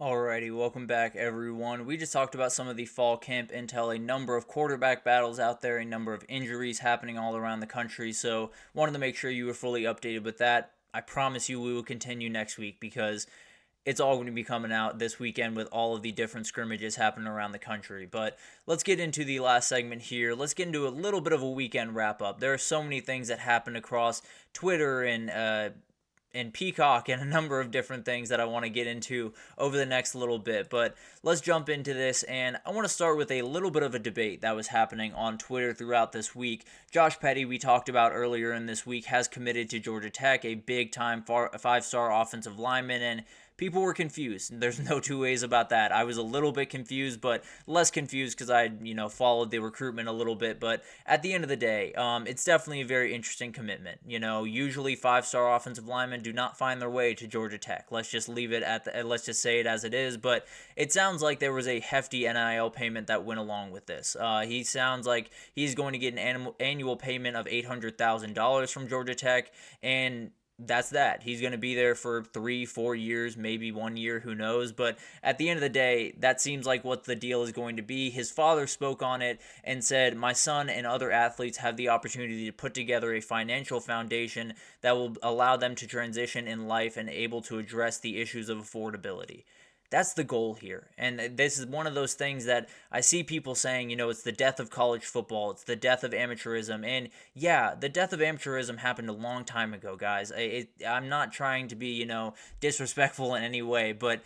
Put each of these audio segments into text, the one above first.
Alrighty, welcome back everyone. We just talked about some of the fall camp intel, a number of quarterback battles out there, a number of injuries happening all around the country, so wanted to make sure you were fully updated with that. I promise you we will continue next week because it's all going to be coming out this weekend with all of the different scrimmages happening around the country. But let's get into the last segment here. Let's get into a little bit of a weekend wrap up. There are so many things that happened across Twitter and Peacock and a number of different things that I want to get into over the next little bit. But let's jump into this, and I want to start with a little bit of a debate that was happening on Twitter throughout this week. Josh Petty, we talked about earlier in this week, has committed to Georgia Tech, a big-time five-star offensive lineman, and people were confused. There's no two ways about that. I was a little bit confused, but less confused because I, followed the recruitment a little bit. But at the end of the day, it's definitely a very interesting commitment. Usually five-star offensive linemen do not find their way to Georgia Tech. Let's just leave it let's just say it as it is. But it sounds like there was a hefty NIL payment that went along with this. He sounds like he's going to get an annual payment of $800,000 from Georgia Tech, and that's that. He's going to be there for 3-4 years, maybe 1 year, who knows. But at the end of the day, that seems like what the deal is going to be. His father spoke on it and said, "My son and other athletes have the opportunity to put together a financial foundation that will allow them to transition in life and able to address the issues of affordability." That's the goal here. And this is one of those things that I see people saying, it's the death of college football. It's the death of amateurism. And yeah, the death of amateurism happened a long time ago, guys. I'm not trying to be, disrespectful in any way, but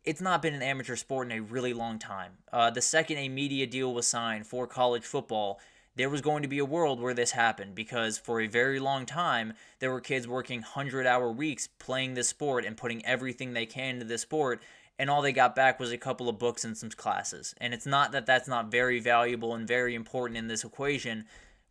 it's not been an amateur sport in a really long time. The second a media deal was signed for college football, there was going to be a world where this happened because for a very long time, there were kids working 100-hour weeks playing this sport and putting everything they can into this sport, and all they got back was a couple of books and some classes. And it's not that that's not very valuable and very important in this equation,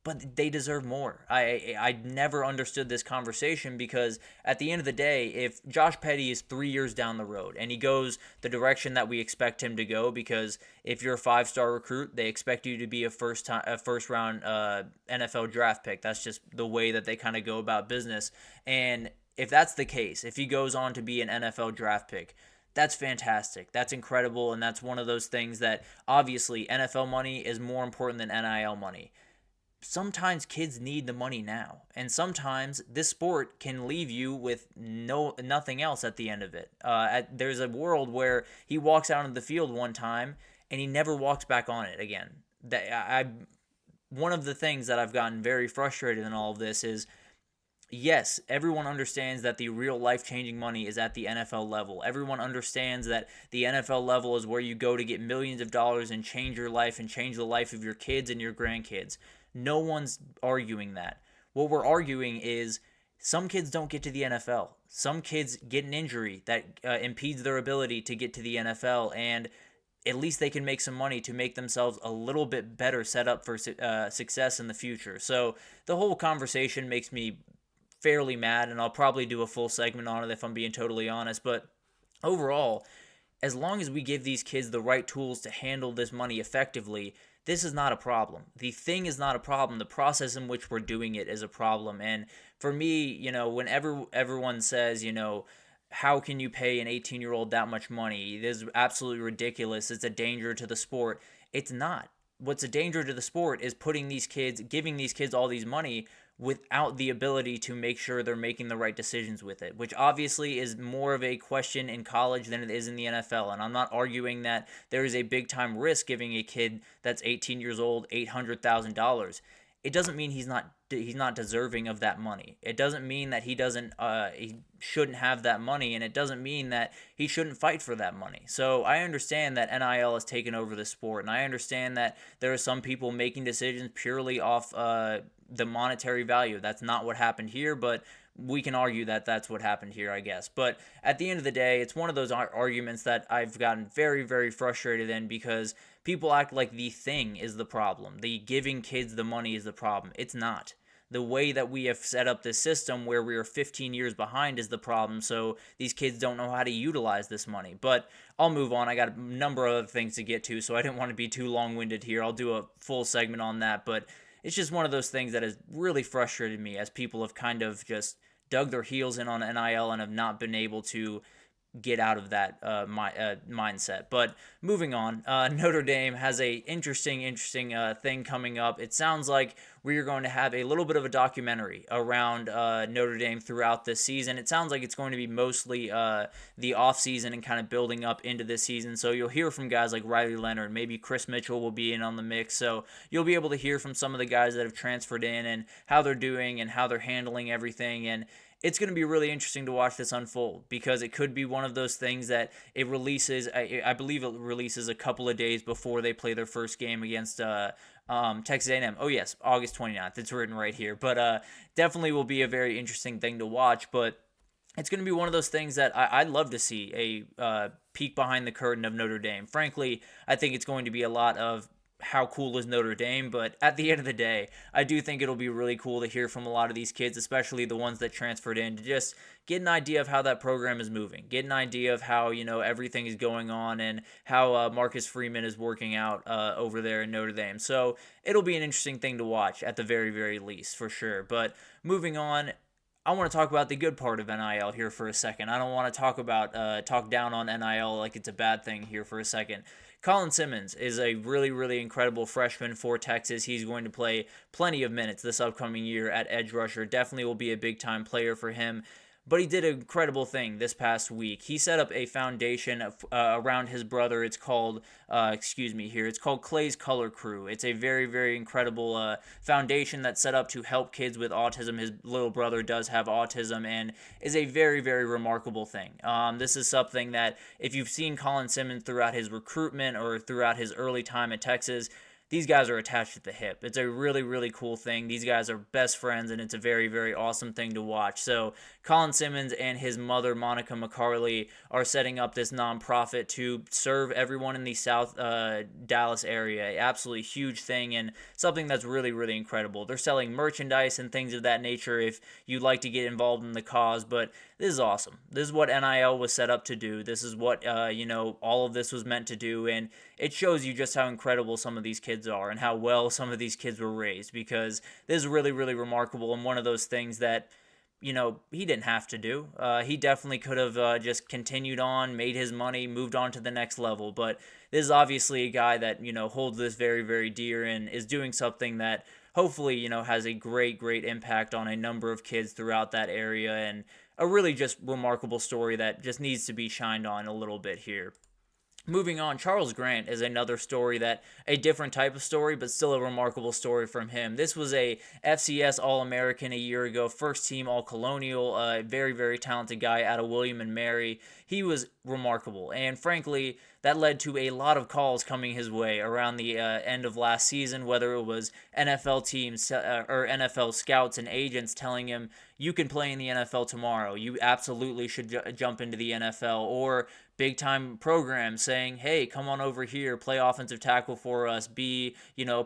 but they deserve more. I never understood this conversation because at the end of the day, if Josh Petty is 3 years down the road and he goes the direction that we expect him to go, because if you're a five-star recruit, they expect you to be a first round NFL draft pick. That's just the way that they kind of go about business. And if that's the case, if he goes on to be an NFL draft pick, that's fantastic. That's incredible, and that's one of those things that obviously NFL money is more important than NIL money. Sometimes kids need the money now, and sometimes this sport can leave you with nothing else at the end of it. There's a world where he walks out on the field one time and he never walks back on it again. One of the things that I've gotten very frustrated in all of this is, yes, everyone understands that the real life-changing money is at the NFL level. Everyone understands that the NFL level is where you go to get millions of dollars and change your life and change the life of your kids and your grandkids. No one's arguing that. What we're arguing is some kids don't get to the NFL. Some kids get an injury that impedes their ability to get to the NFL, and at least they can make some money to make themselves a little bit better set up for success in the future. So the whole conversation makes me fairly mad, and I'll probably do a full segment on it if I'm being totally honest. But overall, as long as we give these kids the right tools to handle this money effectively, this is not a problem. The thing is not a problem. The process in which we're doing it is a problem. And for me, whenever everyone says, how can you pay an 18-year-old that much money? This is absolutely ridiculous. It's a danger to the sport. It's not. What's a danger to the sport is giving these kids all these money without the ability to make sure they're making the right decisions with it, which obviously is more of a question in college than it is in the NFL. And I'm not arguing that there is a big time risk giving a kid that's 18 years old $800,000. It doesn't mean he's not deserving of that money. It doesn't mean that he shouldn't have that money, and it doesn't mean that he shouldn't fight for that money. So I understand that NIL has taken over the sport, and I understand that there are some people making decisions purely off the monetary value. That's not what happened here, but we can argue that that's what happened here, I guess. But at the end of the day, it's one of those arguments that I've gotten very, very frustrated in because people act like the thing is the problem. The giving kids the money is the problem. It's not. The way that we have set up this system where we are 15 years behind is the problem, so these kids don't know how to utilize this money. But I'll move on. I got a number of other things to get to, so I didn't want to be too long-winded here. I'll do a full segment on that, but it's just one of those things that has really frustrated me as people have kind of just dug their heels in on NIL and have not been able to get out of that mindset. But moving on, Notre Dame has a interesting thing coming up. It sounds like we are going to have a little bit of a documentary around Notre Dame throughout this season. It sounds like it's going to be mostly the off season and kind of building up into this season. So you'll hear from guys like Riley Leonard, maybe Chris Mitchell will be in on the mix. So you'll be able to hear from some of the guys that have transferred in and how they're doing and how they're handling everything. And it's going to be really interesting to watch this unfold, because it could be one of those things that it releases, I believe it releases a couple of days before they play their first game against Texas A&M. Oh yes, August 29th. It's written right here. But definitely will be a very interesting thing to watch. But it's going to be one of those things that I'd love to see a peek behind the curtain of Notre Dame. Frankly, I think it's going to be a lot of how cool is Notre Dame, but at the end of the day, I do think it'll be really cool to hear from a lot of these kids, especially the ones that transferred in, to just get an idea of how that program is moving, get an idea of how, everything is going on and how Marcus Freeman is working out over there in Notre Dame. So it'll be an interesting thing to watch at the very, very least, for sure. But moving on, I want to talk about the good part of NIL here for a second. I don't want to talk down on NIL like it's a bad thing here for a second. Colin Simmons is a really, really incredible freshman for Texas. He's going to play plenty of minutes this upcoming year at edge rusher. Definitely will be a big-time player for him. But he did an incredible thing this past week. He set up a foundation around his brother. It's called, it's called Clay's Color Crew. It's a very, very incredible foundation that's set up to help kids with autism. His little brother does have autism and is a very, very remarkable thing. This is something that if you've seen Colin Simmons throughout his recruitment or throughout his early time at Texas, these guys are attached at the hip. It's a really, really cool thing. These guys are best friends, and it's a very, very awesome thing to watch. So Colin Simmons and his mother, Monica McCarley, are setting up this nonprofit to serve everyone in the South Dallas area. Absolutely huge thing, and something that's really, really incredible. They're selling merchandise and things of that nature if you'd like to get involved in the cause, but this is awesome. This is what NIL was set up to do. This is what, all of this was meant to do, and it shows you just how incredible some of these kids are and how well some of these kids were raised, because this is really, really remarkable and one of those things that, he didn't have to do. He definitely could have just continued on, made his money, moved on to the next level, but this is obviously a guy that, holds this very, very dear and is doing something that hopefully, has a great, great impact on a number of kids throughout that area, and a really just remarkable story that just needs to be shined on a little bit here. Moving on, Charles Grant is another story that, a different type of story, but still a remarkable story from him. This was a FCS All-American a year ago, first team All-Colonial, a very, very talented guy out of William and Mary. He was remarkable, and frankly, that led to a lot of calls coming his way around the end of last season, whether it was NFL teams or NFL scouts and agents telling him, you can play in the NFL tomorrow, you absolutely should jump into the NFL, or big-time programs saying, hey, come on over here, play offensive tackle for us, be,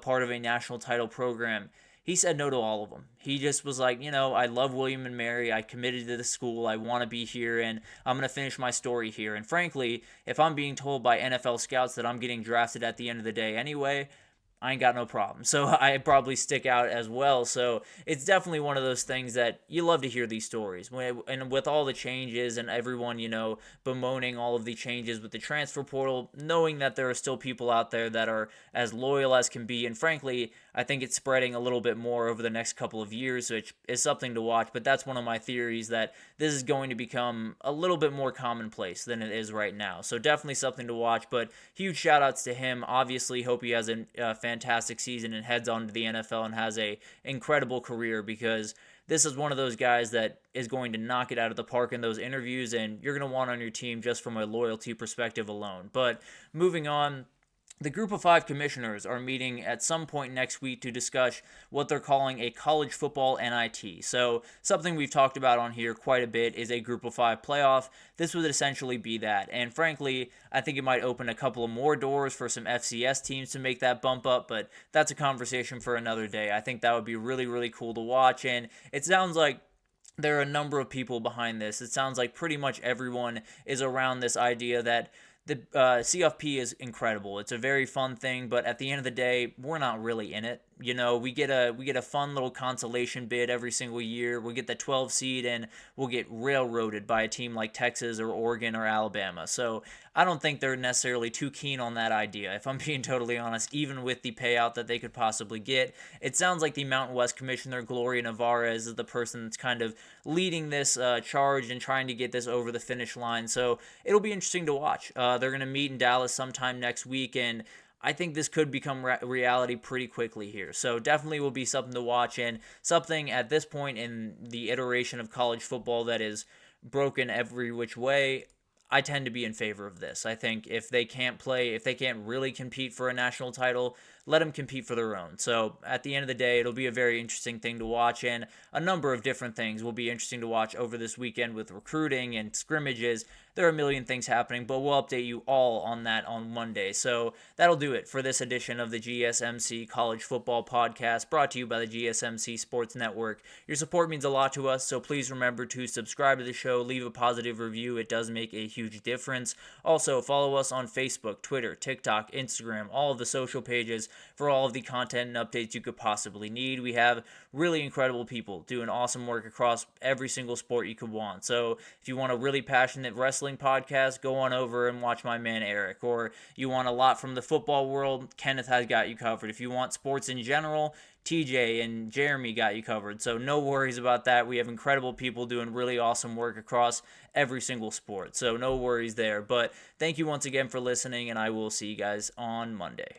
part of a national title program. He said no to all of them. He just was like, I love William and Mary. I committed to the school. I want to be here, and I'm going to finish my story here. And frankly, if I'm being told by NFL scouts that I'm getting drafted at the end of the day anyway, I ain't got no problem. So I probably stick out as well. So it's definitely one of those things that you love to hear these stories. And with all the changes and everyone, bemoaning all of the changes with the transfer portal, knowing that there are still people out there that are as loyal as can be. And frankly, I think it's spreading a little bit more over the next couple of years, which is something to watch. But that's one of my theories, that this is going to become a little bit more commonplace than it is right now. So definitely something to watch. But huge shout outs to him. Obviously, hope he has a fantastic season and heads on to the NFL and has a incredible career, because this is one of those guys that is going to knock it out of the park in those interviews, and you're going to want on your team just from a loyalty perspective alone. But moving on, the Group of 5 commissioners are meeting at some point next week to discuss what they're calling a college football NIT. So something we've talked about on here quite a bit is a Group of 5 playoff. This would essentially be that. And frankly, I think it might open a couple of more doors for some FCS teams to make that bump up, but that's a conversation for another day. I think that would be really, really cool to watch. And it sounds like there are a number of people behind this. It sounds like pretty much everyone is around this idea that the CFP is incredible. It's a very fun thing, but at the end of the day, we're not really in it. we get a fun little consolation bid every single year. We'll get the 12 seed and we'll get railroaded by a team like Texas or Oregon or Alabama. So I don't think they're necessarily too keen on that idea, if I'm being totally honest, even with the payout that they could possibly get. It sounds like the Mountain West Commissioner, Gloria Nevarez, is the person that's kind of leading this charge and trying to get this over the finish line. So it'll be interesting to watch. They're going to meet in Dallas sometime next week, and I think this could become reality pretty quickly here. So definitely will be something to watch, and something at this point in the iteration of college football that is broken every which way. I tend to be in favor of this. I think if they can't really compete for a national title, let them compete for their own. So at the end of the day, it'll be a very interesting thing to watch, and a number of different things will be interesting to watch over this weekend with recruiting and scrimmages. There are a million things happening, but we'll update you all on that on Monday. So that'll do it for this edition of the GSMC College Football Podcast, brought to you by the GSMC Sports Network. Your support means a lot to us, so please remember to subscribe to the show, leave a positive review. It does make a huge difference. Also, follow us on Facebook, Twitter, TikTok, Instagram, all of the social pages for all of the content and updates you could possibly need. We have really incredible people doing awesome work across every single sport you could want. So if you want a really passionate wrestling podcast, go on over and watch my man Eric. Or you want a lot from the football world, Kenneth has got you covered. If you want sports in general, TJ and Jeremy got you covered. So no worries about that. We have incredible people doing really awesome work across every single sport. So no worries there. But thank you once again for listening, and I will see you guys on Monday.